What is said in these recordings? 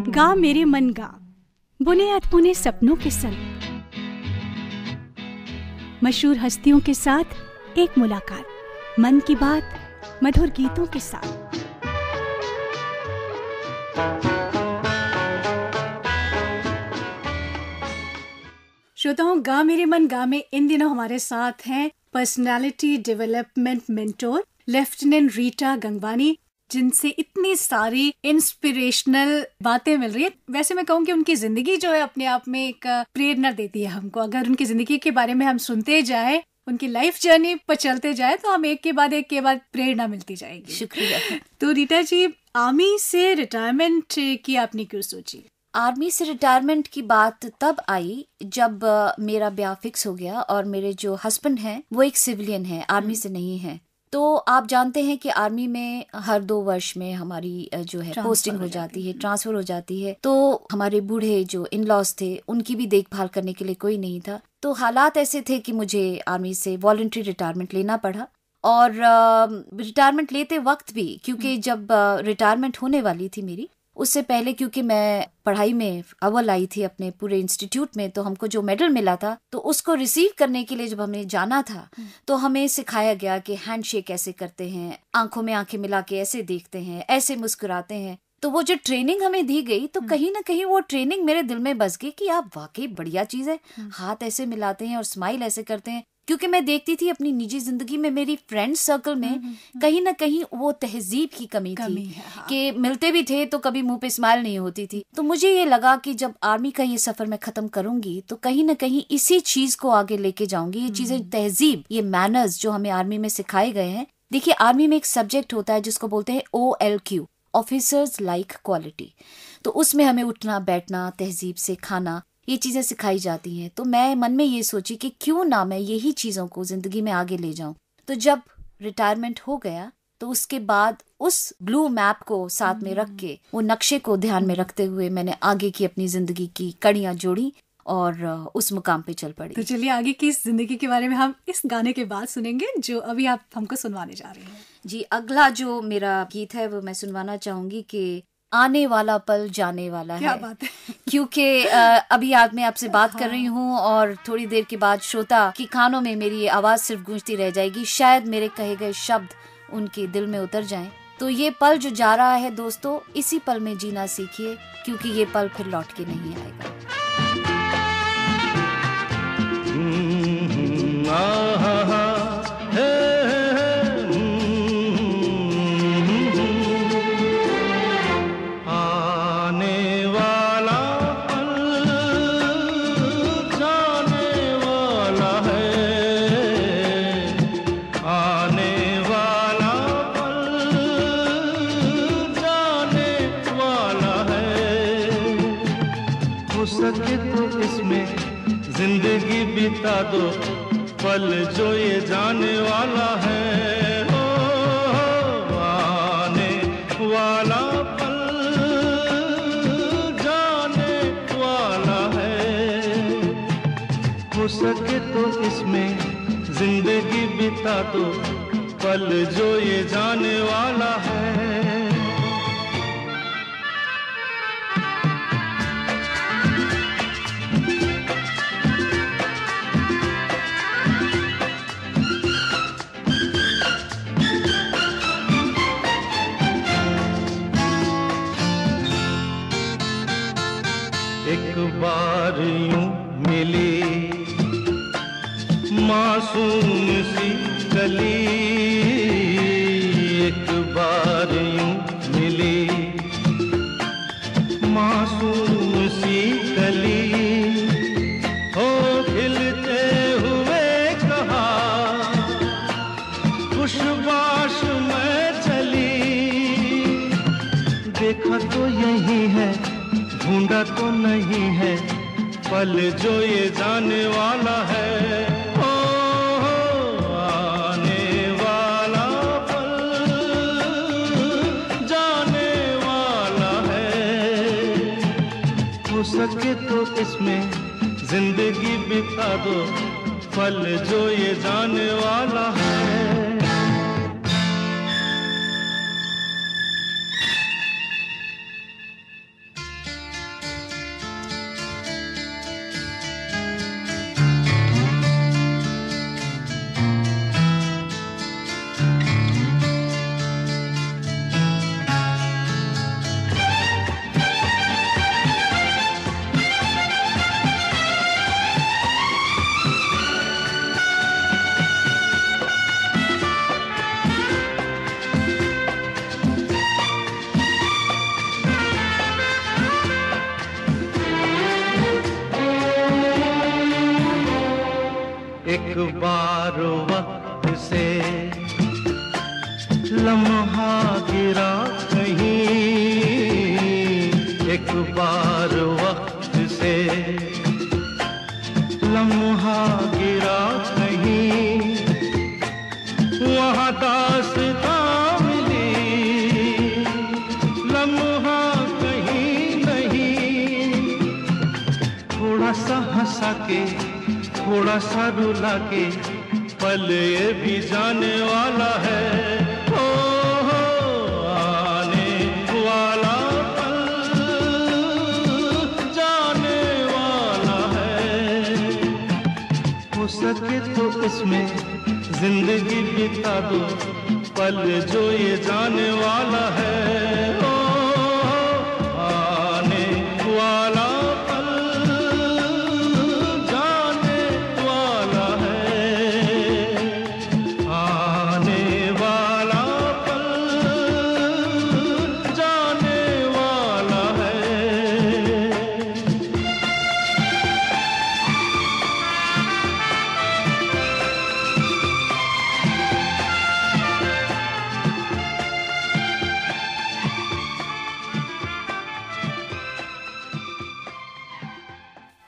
गा मेरे मन गा, बुने अनबुने सपनों के संग, मशहूर हस्तियों के साथ एक मुलाकात, मन की बात मधुर गीतों के साथ। श्रोताओं, गा मेरे मन गा में इन दिनों हमारे साथ हैं personality development mentor lieutenant Rita Gangwani, जिनसे इतनी सारी इंस्पिरेशनल बातें मिल रही है। वैसे मैं कहूँ कि उनकी जिंदगी जो है अपने आप में एक प्रेरणा देती है हमको। अगर उनकी जिंदगी के बारे में हम सुनते जाए, उनकी लाइफ जर्नी पर चलते जाए, तो हम एक के बाद प्रेरणा मिलती जाएगी। शुक्रिया। तो रीटा जी, आर्मी से रिटायरमेंट की आपने क्यों सोची? आर्मी से रिटायरमेंट की बात तब आई जब मेरा ब्याह फिक्स हो गया और मेरे जो हस्बैंड हैं वो एक सिविलियन है, आर्मी से नहीं है। तो आप जानते हैं कि आर्मी में हर 2 वर्ष में हमारी जो है पोस्टिंग हो जाती है, ट्रांसफर हो जाती है। तो हमारे बूढ़े जो इन लॉज थे उनकी भी देखभाल करने के लिए कोई नहीं था। तो हालात ऐसे थे कि मुझे आर्मी से वॉलंटरी रिटायरमेंट लेना पड़ा। और रिटायरमेंट लेते वक्त भी, क्योंकि जब रिटायरमेंट होने वाली थी मेरी, उससे पहले क्योंकि मैं पढ़ाई में अव्वल आई थी अपने पूरे इंस्टीट्यूट में, तो हमको जो मेडल मिला था तो उसको रिसीव करने के लिए जब हमें जाना था तो हमें सिखाया गया कि हैंडशेक कैसे करते हैं, आंखों में आंखें मिला के ऐसे देखते हैं, ऐसे मुस्कुराते हैं। तो वो जो ट्रेनिंग हमें दी गई, तो कहीं ना कहीं वो ट्रेनिंग मेरे दिल में बस गई कि आप वाकई बढ़िया चीज है, हाथ ऐसे मिलाते हैं और स्माइल ऐसे करते हैं। क्योंकि मैं देखती थी अपनी निजी जिंदगी में मेरी फ्रेंड सर्कल में कहीं ना कहीं वो तहजीब की कमी थी कि मिलते भी थे तो कभी मुंह पे स्माइल नहीं होती थी। तो मुझे ये लगा कि जब आर्मी का ये सफर मैं खत्म करूंगी तो कहीं ना कहीं इसी चीज को आगे लेके जाऊंगी। ये चीजें, तहजीब, ये मैनर्स जो हमें आर्मी में सिखाए गए हैं। देखिए, आर्मी में एक सब्जेक्ट होता है जिसको बोलते हैं OLQ, ऑफिसर्स लाइक क्वालिटी। तो उसमें हमें उठना बैठना, तहजीब से खाना, ये चीजें सिखाई जाती हैं। तो मैं मन में ये सोची कि क्यों ना मैं यही चीजों को जिंदगी में आगे ले जाऊं। तो जब रिटायरमेंट हो गया तो उसके बाद उस ब्लू मैप को साथ में रख के, वो नक्शे को ध्यान में रखते हुए मैंने आगे की अपनी जिंदगी की कड़ियां जोड़ी और उस मुकाम पे चल पड़ी। तो चलिए, आगे की इस जिंदगी के बारे में हम इस गाने के बाद सुनेंगे जो अभी आप हमको सुनवाने जा रहे हैं। जी, अगला जो मेरा गीत है वो मैं सुनवाना चाहूंगी कि आने वाला पल जाने वाला क्या है। बात है। क्योंकि अभी आज मैं आपसे बात कर रही हूँ और थोड़ी देर के बाद श्रोता की कानों में मेरी आवाज सिर्फ गूंजती रह जाएगी। शायद मेरे कहे गए शब्द उनके दिल में उतर जाएं। तो ये पल जो जा रहा है दोस्तों, इसी पल में जीना सीखिए, क्योंकि ये पल फिर लौट के नहीं आएगा। जिंदगी बिता दो पल जो ये जाने वाला है। ओ, आने वाला पल जाने वाला है। हो सके तो इसमें जिंदगी बिता दो पल जो ये जाने वाला है। एक बार यूं मिली मासूम सी कली, एक बार यूं मिली मासूम सी कली, हो खिलते हुए कहा खुशबाश में चली। देखा तो यही है, ढूंढा तो नहीं है पल जो ये जाने वाला है। ओ, आने वाला पल जाने वाला है। हो सके तो इसमें जिंदगी बिता दो पल जो ये जाने वाला है। लम्हा गिरा कहीं एक बार वक्त से, लम्हा गिरा कहीं वहाँ दास्तां मिली, लम्हा कहीं नहीं। थोड़ा सा हंसा के थोड़ा सा रुला के पल ये भी जाने वाला है। आने वाला पल जाने वाला है। हो सके तो इसमें जिंदगी बिता दो, पल जो ये जाने वाला है। आने वाला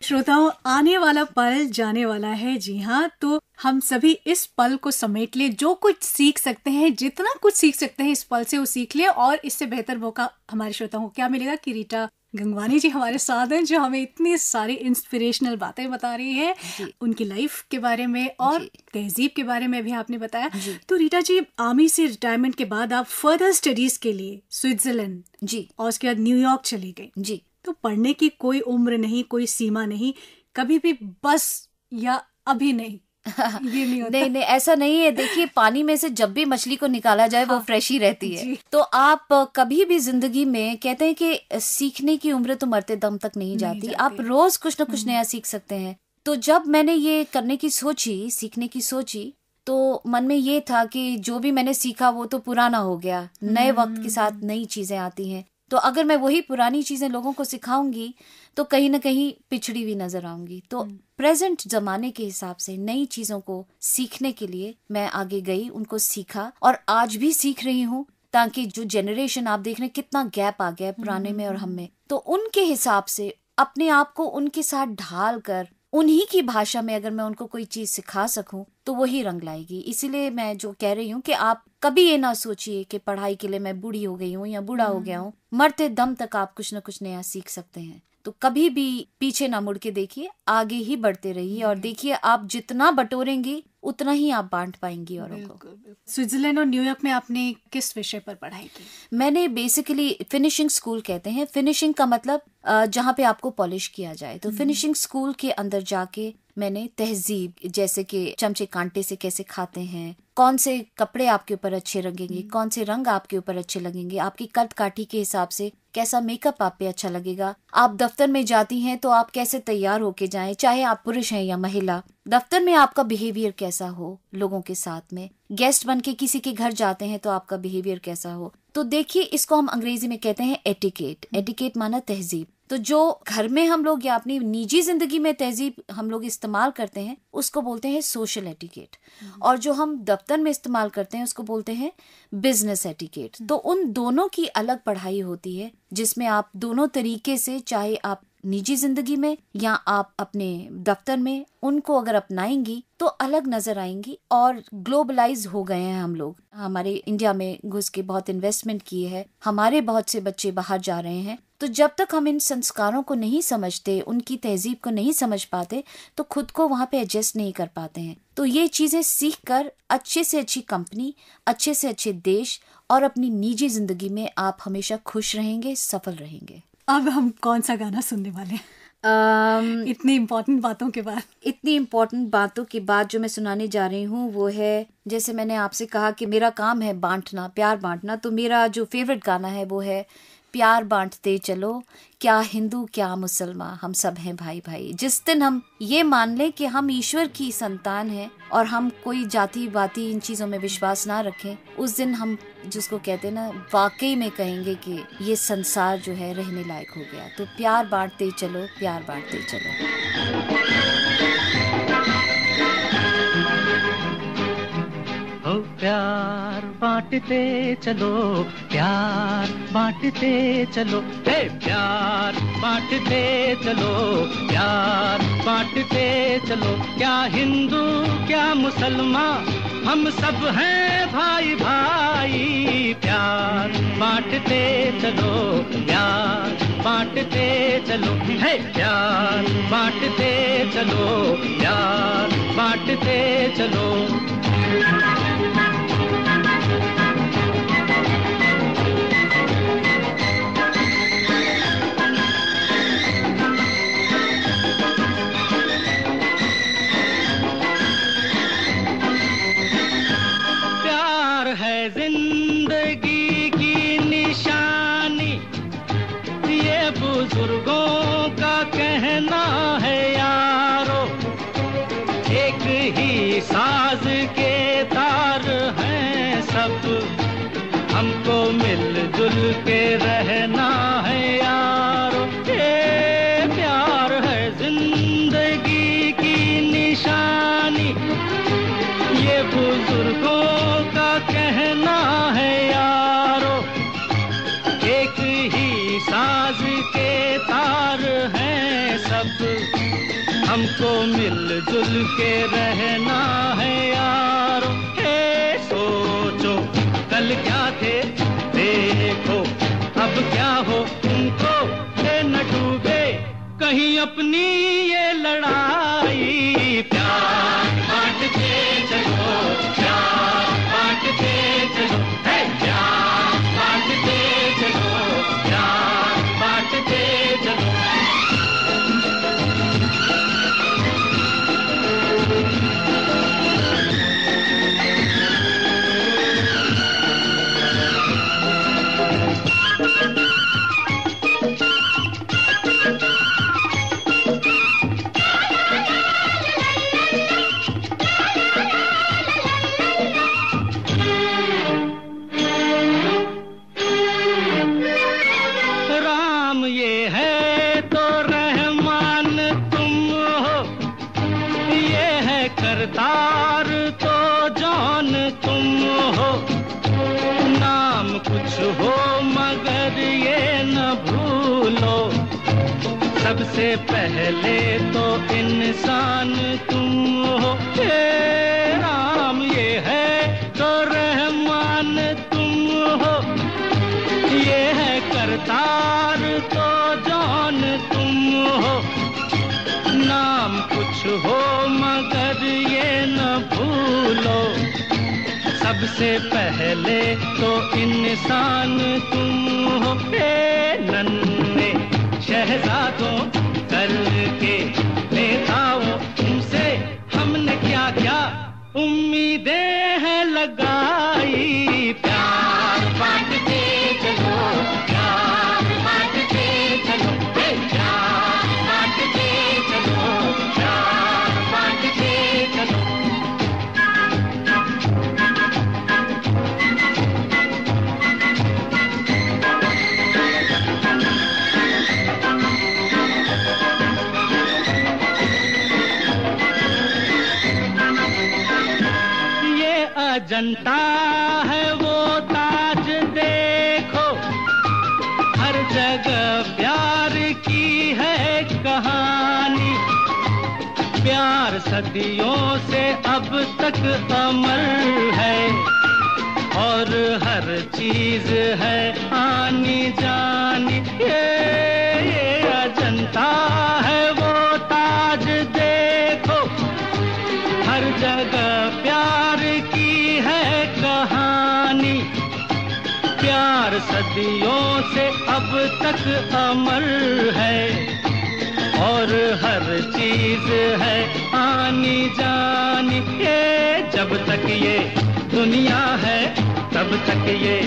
श्रोताओं, आने वाला पल जाने वाला है। जी हाँ, तो हम सभी इस पल को समेट ले, जो कुछ सीख सकते हैं, जितना कुछ सीख सकते हैं इस पल से वो सीख ले। और इससे बेहतर मौका हमारे श्रोताओं को क्या मिलेगा कि रीटा गंगवानी जी हमारे साथ हैं, जो हमें इतनी सारी इंस्पिरेशनल बातें बता रही है उनकी लाइफ के बारे में और तहजीब के बारे में भी आपने बताया। तो रीटा जी, आर्मी से रिटायरमेंट के बाद आप फर्दर स्टडीज के लिए स्विट्जरलैंड जी और उसके बाद न्यूयॉर्क चली गई जी। तो पढ़ने की कोई उम्र नहीं, कोई सीमा नहीं, कभी भी बस या अभी नहीं, ये नहीं होता। नहीं, ऐसा नहीं है। देखिए, पानी में से जब भी मछली को निकाला जाए वो फ्रेश ही रहती है। तो आप कभी भी जिंदगी में, कहते हैं कि सीखने की उम्र तो मरते दम तक नहीं जाती। आप रोज कुछ ना कुछ नया सीख सकते हैं। तो जब मैंने ये करने की सोची, सीखने की सोची, तो मन में ये था कि जो भी मैंने सीखा वो तो पुराना हो गया, नए वक्त के साथ नई चीजें आती हैं। तो अगर मैं वही पुरानी चीजें लोगों को सिखाऊंगी तो कहीं ना कहीं पिछड़ी हुई नजर आऊंगी। तो प्रेजेंट जमाने के हिसाब से नई चीजों को सीखने के लिए मैं आगे गई, उनको सीखा और आज भी सीख रही हूँ, ताकि जो जनरेशन आप देख रहे हैं कितना गैप आ गया है पुराने में और हम में, तो उनके हिसाब से अपने आप को उनके साथ ढाल कर उन्हीं की भाषा में अगर मैं उनको कोई चीज सिखा सकूं तो वही रंग लाएगी। इसीलिए मैं जो कह रही हूँ कि आप कभी ये ना सोचिए कि पढ़ाई के लिए मैं बूढ़ी हो गई हूँ या बूढ़ा हो गया हूँ। मरते दम तक आप कुछ न कुछ नया सीख सकते हैं। तो कभी भी पीछे ना मुड़ के देखिए, आगे ही बढ़ते रहिए और देखिए आप जितना बटोरेंगी उतना ही आप बांट पाएंगी औरों को। स्विट्जरलैंड और न्यूयॉर्क में आपने किस विषय पर पढ़ाई की? मैंने बेसिकली फिनिशिंग स्कूल कहते हैं, फिनिशिंग का मतलब जहाँ पे आपको पॉलिश किया जाए। तो फिनिशिंग स्कूल के अंदर जाके मैंने तहजीब, जैसे कि चमचे कांटे से कैसे खाते हैं, कौन से कपड़े आपके ऊपर अच्छे लगेंगे, कौन से रंग आपके ऊपर अच्छे लगेंगे, आपकी कद काठी के हिसाब से कैसा मेकअप आप पे अच्छा लगेगा। आप दफ्तर में जाती हैं तो आप कैसे तैयार होके जाएं, चाहे आप पुरुष हैं या महिला। दफ्तर में आपका बिहेवियर कैसा हो लोगों के साथ में, गेस्ट बन के किसी के घर जाते हैं तो आपका बिहेवियर कैसा हो। तो देखिए, इसको हम अंग्रेजी में कहते हैं एटिकेट। एटिकेट माना तहजीब। तो जो घर में हम लोग या अपनी निजी जिंदगी में तहजीब हम लोग इस्तेमाल करते हैं उसको बोलते हैं सोशल एटिकेट, और जो हम दफ्तर में इस्तेमाल करते हैं उसको बोलते हैं बिजनेस एटिकेट। तो उन दोनों की अलग पढ़ाई होती है, जिसमें आप दोनों तरीके से, चाहे आप निजी जिंदगी में या आप अपने दफ्तर में, उनको अगर अपनाएंगी तो अलग नजर आएंगी। और ग्लोबलाइज हो गए हैं हम लोग, हमारे इंडिया में घुस के बहुत इन्वेस्टमेंट की है, हमारे बहुत से बच्चे बाहर जा रहे हैं। तो जब तक हम इन संस्कारों को नहीं समझते, उनकी तहजीब को नहीं समझ पाते, तो खुद को वहाँ पे एडजस्ट नहीं कर पाते हैं। तो ये चीजें सीख कर अच्छे से अच्छी कंपनी, अच्छे से अच्छे देश और अपनी निजी जिंदगी में आप हमेशा खुश रहेंगे, सफल रहेंगे। अब हम कौन सा गाना सुनने वाले हैं? इतनी इम्पोर्टेंट बातों के बाद? इतनी इम्पोर्टेंट बातों के बाद जो मैं सुनाने जा रही हूँ वो है, जैसे मैंने आपसे कहा कि मेरा काम है बांटना, प्यार बांटना, तो मेरा जो फेवरेट गाना है वो है प्यार बांटते चलो, क्या हिंदू क्या मुसलमान, हम सब हैं भाई भाई। जिस दिन हम ये मान ले कि हम ईश्वर की संतान हैं और हम कोई जाति बाती इन चीजों में विश्वास ना रखें, उस दिन हम जिसको कहते हैं ना, वाकई में कहेंगे कि ये संसार जो है रहने लायक हो गया। तो प्यार बांटते चलो, प्यार बांटते चलो। प्यार बांटते चलो, प्यार बांटते चलो, हे प्यार बांटते चलो, प्यार बांटते चलो। क्या हिंदू क्या मुसलमान, हम सब हैं भाई भाई। प्यार बांटते चलो, प्यार बांटते चलो, हे प्यार बांटते चलो, प्यार बांटते चलो। जिंदगी की निशानी, ये बुजुर्गों का कहना है यारो। एक ही साज के तार हैं सब, हमको मिलजुल के रहना है यारो। ये प्यार है जिंदगी की निशानी, ये बुजुर्गों का कहना है यारो। एक ही साज के तार हैं सब, हमको मिलजुल के रहना है यारो। हे सोचो कल क्या थे, देखो अब क्या हो तुमको, ये न डूबे कहीं अपनी ये लड़ाई। प्यार बांटते चलो, प्यार बांटते चलो, हे प्यार बांटते चलो, प्यार बांटते चलो। करतार तो जान तुम हो, नाम कुछ हो मगर ये न भूलो, सबसे पहले तो इंसान तुम हो। हे राम ये है तो रहमान तुम हो, ये है करतार तो जान तुम हो, नाम कुछ हो मगर ये न भूलो, सबसे पहले तो इंसान तुम हो। नन्हे शहजादों कल के नेताओं, तुमसे हमने क्या क्या उम्मीदें हैं लगाई। प्यार बांटते चलो, प्यार बांटते चलो, प्यार बांटते चलो, प्यार बांटते चलो। ये अजंता है वो ताज देखो, हर जगह प्यार की है कहानी। प्यार सदियों से अब तक अमर है, और हर चीज है आनी जानी। ये अजंता है वो ताज देखो, हर जगह प्यार की है कहानी। प्यार सदियों से अब तक अमर है, और हर चीज है आनी जानी। ये जब तक ये दुनिया है तब तक ये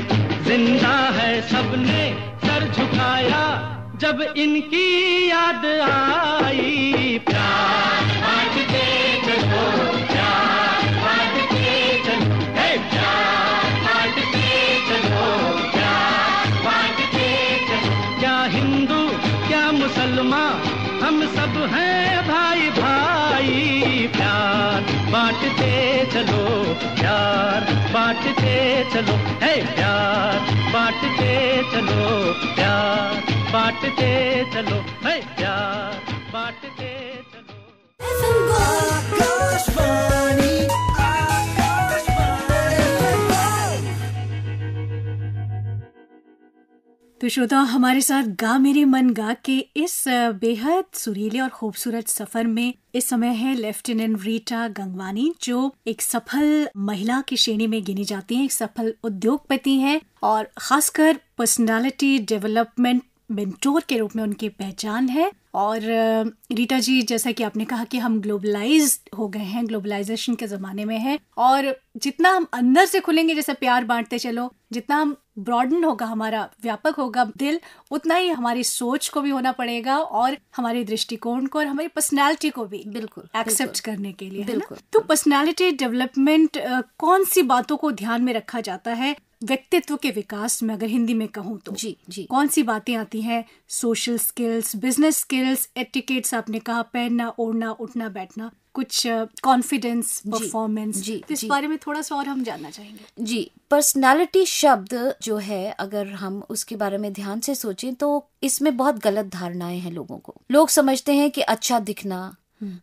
जिंदा है, सबने सर झुकाया जब इनकी याद आई। प्यार बांटते चलो, प्यार बांटते चलो, हे प्यार बांटते चलो, प्यार बांटते चलो। क्या हिंदू क्या मुसलमान, हम सब हैं भाई भाई। प्यार बांटते चलो, प्यार बांटते चलो, है प्यार बांटते चलो, प्यार बांटते चलो, है प्यार बांटते चलो। आकाशवाणी, तो श्रोता, हमारे साथ गा मेरे मन गा के इस बेहद सुरीले और खूबसूरत सफर में इस समय है लेफ्टिनेंट रीटा गंगवानी, जो एक सफल महिला की श्रेणी में गिनी जाती हैं, एक सफल उद्योगपति हैं और खासकर पर्सनालिटी डेवलपमेंट मेंटोर के रूप में उनकी पहचान है। और रीटा जी, जैसा कि आपने कहा कि हम ग्लोबलाइज्ड हो गए हैं, ग्लोबलाइजेशन के ज़माने में है, और जितना हम अंदर से खुलेंगे, जैसे प्यार बांटते चलो, जितना हम ब्रॉडन होगा, हमारा व्यापक होगा दिल, उतना ही हमारी सोच को भी होना पड़ेगा और हमारे दृष्टिकोण को और हमारी पर्सनालिटी को भी बिल्कुल एक्सेप्ट करने के लिए। बिल्कुल। तो पर्सनालिटी डेवलपमेंट कौन सी बातों को ध्यान में रखा जाता है व्यक्तित्व के विकास में, अगर हिंदी में कहूँ तो? जी जी। कौन सी बातें आती हैं? Social skills, business skills, etiquettes, आपने कहा पहनना, ओढ़ना, उठना, बैठना, कुछ कॉन्फिडेंस, परफॉर्मेंस, जी, इस जी। बारे में थोड़ा सा और हम जानना चाहेंगे। जी, पर्सनालिटी शब्द जो है, अगर हम उसके बारे में ध्यान से सोचें तो इसमें बहुत गलत धारणाएं हैं लोगों को। लोग समझते हैं कि अच्छा दिखना,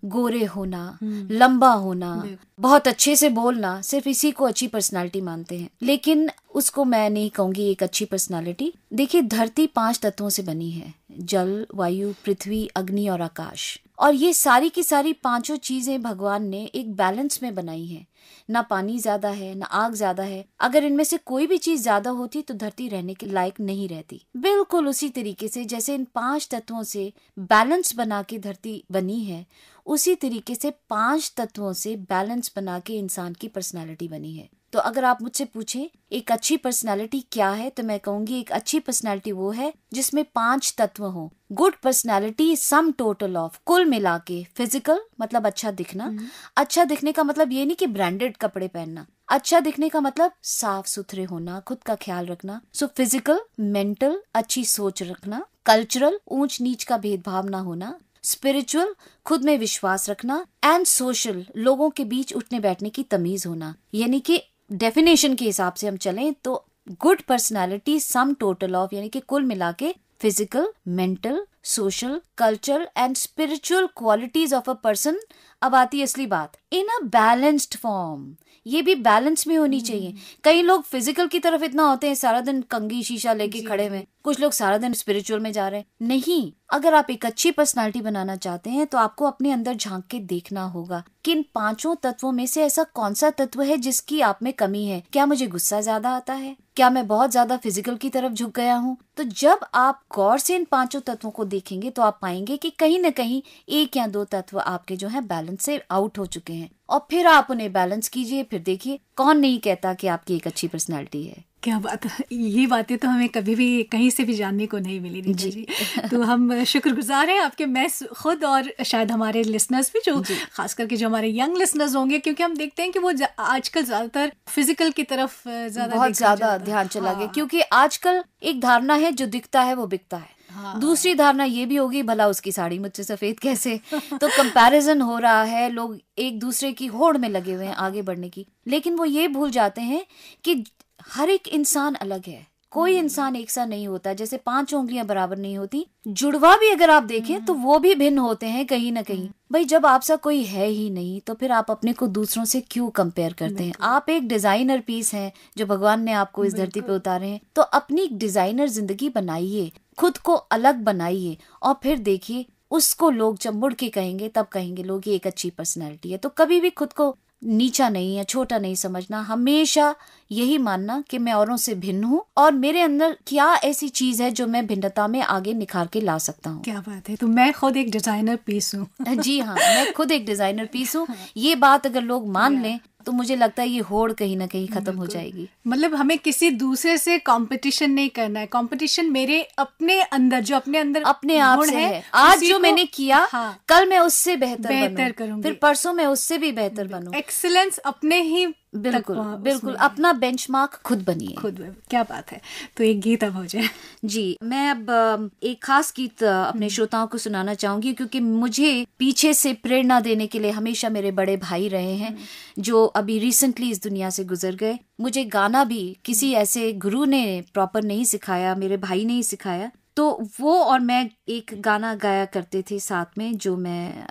गोरे होना, लंबा होना, बहुत अच्छे से बोलना, सिर्फ इसी को अच्छी पर्सनालिटी मानते हैं। लेकिन उसको मैं नहीं कहूंगी एक अच्छी पर्सनालिटी। देखिए, धरती 5 तत्वों से बनी है, जल, वायु, पृथ्वी, अग्नि और आकाश। और ये सारी की सारी 5 चीजें भगवान ने एक बैलेंस में बनाई है। ना पानी ज्यादा है, ना आग ज्यादा है। अगर इनमें से कोई भी चीज ज्यादा होती तो धरती रहने के लायक नहीं रहती। बिल्कुल उसी तरीके से जैसे इन 5 तत्वों से बैलेंस बना के धरती बनी है, उसी तरीके से 5 तत्वों से बैलेंस बना के इंसान की पर्सनालिटी बनी है। तो अगर आप मुझसे पूछें एक अच्छी पर्सनालिटी क्या है, तो मैं कहूंगी एक अच्छी पर्सनालिटी वो है जिसमें 5 तत्व हों। Good personality sum total of, कुल मिला के, फिजिकल मतलब अच्छा दिखना। अच्छा दिखने का मतलब ये नहीं कि ब्रांडेड कपड़े पहनना। अच्छा दिखने का मतलब साफ सुथरे होना, खुद का ख्याल रखना। सो फिजिकल, मेंटल, अच्छी सोच रखना। कल्चरल, ऊंच नीच का भेदभाव ना होना। स्पिरिचुअल, खुद में विश्वास रखना। एंड सोशल, लोगों के बीच उठने बैठने की तमीज होना। यानी कि डेफिनेशन के हिसाब से हम चलें तो good personality sum total of, यानी कि कुल मिला के physical, mental, social, cultural and spiritual qualities of a person. अब आती है असली बात, इन अ बैलेंस्ड फॉर्म। ये भी बैलेंस में होनी चाहिए। कई लोग फिजिकल की तरफ इतना होते हैं, सारा दिन कंघी शीशा लेके खड़े हुए। कुछ लोग सारा दिन स्पिरिचुअल में जा रहे हैं। नहीं, अगर आप एक अच्छी पर्सनालिटी बनाना चाहते हैं तो आपको अपने अंदर झांक के देखना होगा कि इन 5 तत्वों में से ऐसा कौन सा तत्व है जिसकी आप में कमी है। क्या मुझे गुस्सा ज्यादा आता है? क्या मैं बहुत ज्यादा फिजिकल की तरफ झुक गया हूँ? तो जब आप गौर से इन 5 तत्वों को देखेंगे तो आप पाएंगे कि कहीं न कहीं 1 या 2 तत्व आपके जो है बैलेंस से आउट हो चुके हैं, और फिर आप उन्हें बैलेंस कीजिए। फिर देखिए, कौन नहीं कहता कि आपकी एक अच्छी पर्सनालिटी है। क्या बात है, ये बातें तो हमें कभी भी कहीं से भी जानने को नहीं मिली रीटा जी। तो हम शुक्रगुजार हैं आपके, मैं खुद और शायद हमारे लिसनर्स भी, जो खास करके जो हमारे यंग लिसनर्स होंगे, क्योंकि हम देखते हैं कि वो आजकल ज्यादातर फिजिकल की तरफ बहुत ज्यादा ध्यान चला गया। क्योंकि आजकल एक धारणा है, जो दिखता है वो बिकता है। दूसरी धारणा ये भी होगी, भला उसकी साड़ी मुझसे सफेद कैसे। तो कंपैरिजन हो रहा है, लोग एक दूसरे की होड़ में लगे हुए हैं आगे बढ़ने की। लेकिन वो ये भूल जाते हैं कि हर एक इंसान अलग है, कोई इंसान एक सा नहीं होता। जैसे 5 उंगलियां बराबर नहीं होती, जुड़वा भी अगर आप देखें तो वो भी भिन्न होते हैं कहीं ना कहीं। भाई, जब आप सा कोई है ही नहीं तो फिर आप अपने को दूसरों से क्यों कंपेयर करते हैं? आप एक डिजाइनर पीस हैं जो भगवान ने आपको इस धरती पे उतारे हैं। तो अपनी डिजाइनर जिंदगी बनाइए, खुद को अलग बनाइए, और फिर देखिए उसको लोग जब मुड़ के कहेंगे तब कहेंगे लोग ये एक अच्छी पर्सनैलिटी है। तो कभी भी खुद को नीचा नहीं या छोटा नहीं समझना, हमेशा यही मानना कि मैं औरों से भिन्न हूँ और मेरे अंदर क्या ऐसी चीज है जो मैं भिन्नता में आगे निखार के ला सकता हूँ। क्या बात है, तो मैं खुद एक डिजाइनर पीस हूँ। जी हाँ, मैं खुद एक डिजाइनर पीस हूँ। ये बात अगर लोग मान लें तो मुझे लगता है ये होड़ कहीं ना कहीं खत्म हो जाएगी। मतलब हमें किसी दूसरे से कंपटीशन नहीं करना है, कंपटीशन मेरे अपने अंदर, जो अपने अंदर अपने आप से है। आज जो मैंने किया, कल मैं उससे बेहतर करूंगी, फिर परसों मैं उससे भी बेहतर बनूं। एक्सीलेंस अपने ही बिल्कुल बिल्कुल, अपना बेंचमार्क खुद बनिए। खुद, क्या बात है। तो एक गीत अब हो जाए। जी, मैं अब एक खास गीत अपने श्रोताओं को सुनाना चाहूंगी, क्योंकि मुझे पीछे से प्रेरणा देने के लिए हमेशा मेरे बड़े भाई रहे हैं, जो अभी रिसेंटली इस दुनिया से गुजर गए। मुझे गाना भी किसी ऐसे गुरु ने प्रॉपर नहीं सिखाया, मेरे भाई ने ही सिखाया। तो वो और मैं एक गाना गाया करते थे साथ में, जो मैं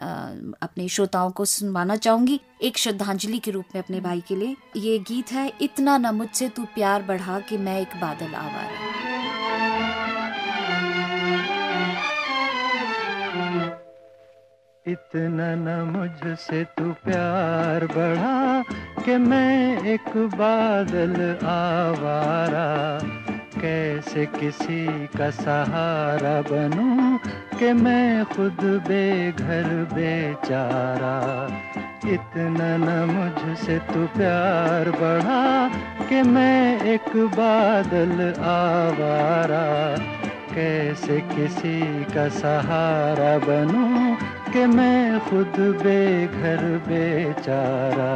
अपने श्रोताओं को सुनवाना चाहूंगी एक श्रद्धांजलि के रूप में अपने भाई के लिए। ये गीत है, इतना न मुझसे तू प्यार बढ़ा कि मैं एक बादल आवारा। इतना न मुझसे तू प्यार बढ़ा कि मैं एक बादल आवारा, कैसे किसी का सहारा बनूं कि मैं खुद बेघर बेचारा। इतना न मुझसे तू प्यार बढ़ा कि मैं एक बादल आवारा, कैसे किसी का सहारा बनूं कि मैं खुद बेघर बेचारा।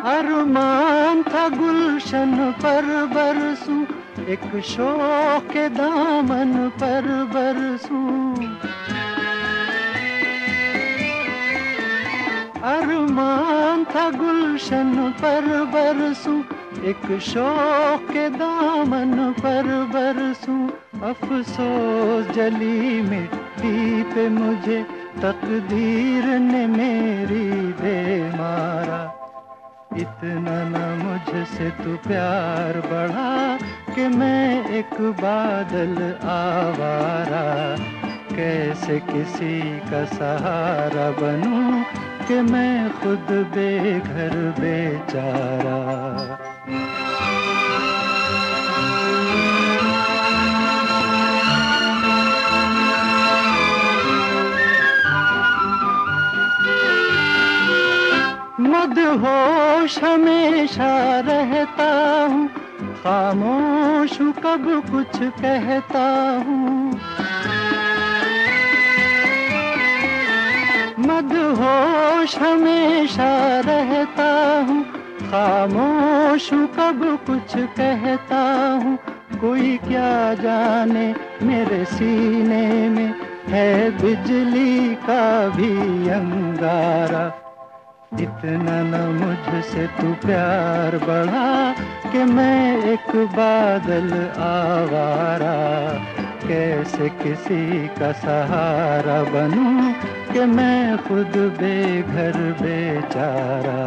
अरमान था गुलशन पर बरसूं, एक शौक के दामन पर बरसूं। अरमान था गुलशन पर बरसूं, एक शौक के दामन पर बरसूं। अफसोस जली मिट्टी पे मुझे तकदीर ने मेरी दे मारा। इतना न मुझसे तू प्यार बढ़ा कि मैं एक बादल आवारा, कैसे किसी का सहारा बनूं कि मैं खुद बेघर बेचारा। मदहोश हमेशा रहता हूँ, खामोश हूँ कब कुछ कहता हूँ। मदहोश हमेशा रहता हूँ, खामोश हूँ कब कुछ कहता हूँ। कोई क्या जाने मेरे सीने में है बिजली का भी अंगारा। इतना न मुझसे तू प्यार बढ़ा कि मैं एक बादल आवारा, कैसे किसी का सहारा बनूं कि मैं खुद बेघर बेचारा।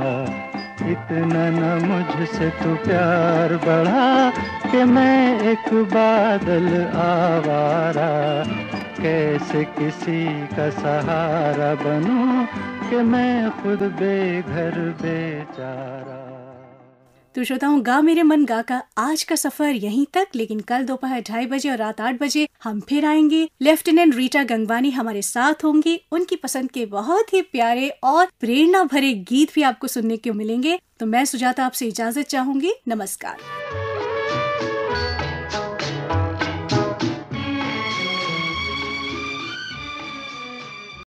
इतना न मुझसे तू प्यार बढ़ा कि मैं एक बादल आवारा, कैसे किसी का सहारा बनूं कि मैं खुद बेघर बेचारा। तो श्रोताओं, गा मेरे मन गा का आज का सफर यहीं तक, लेकिन कल दोपहर 2:30 बजे और रात 8 बजे हम फिर आएंगे। लेफ्टिनेंट रीटा गंगवानी हमारे साथ होंगी। उनकी पसंद के बहुत ही प्यारे और प्रेरणा भरे गीत भी आपको सुनने को मिलेंगे। तो मैं सुजाता आपसे इजाजत चाहूंगी। नमस्कार।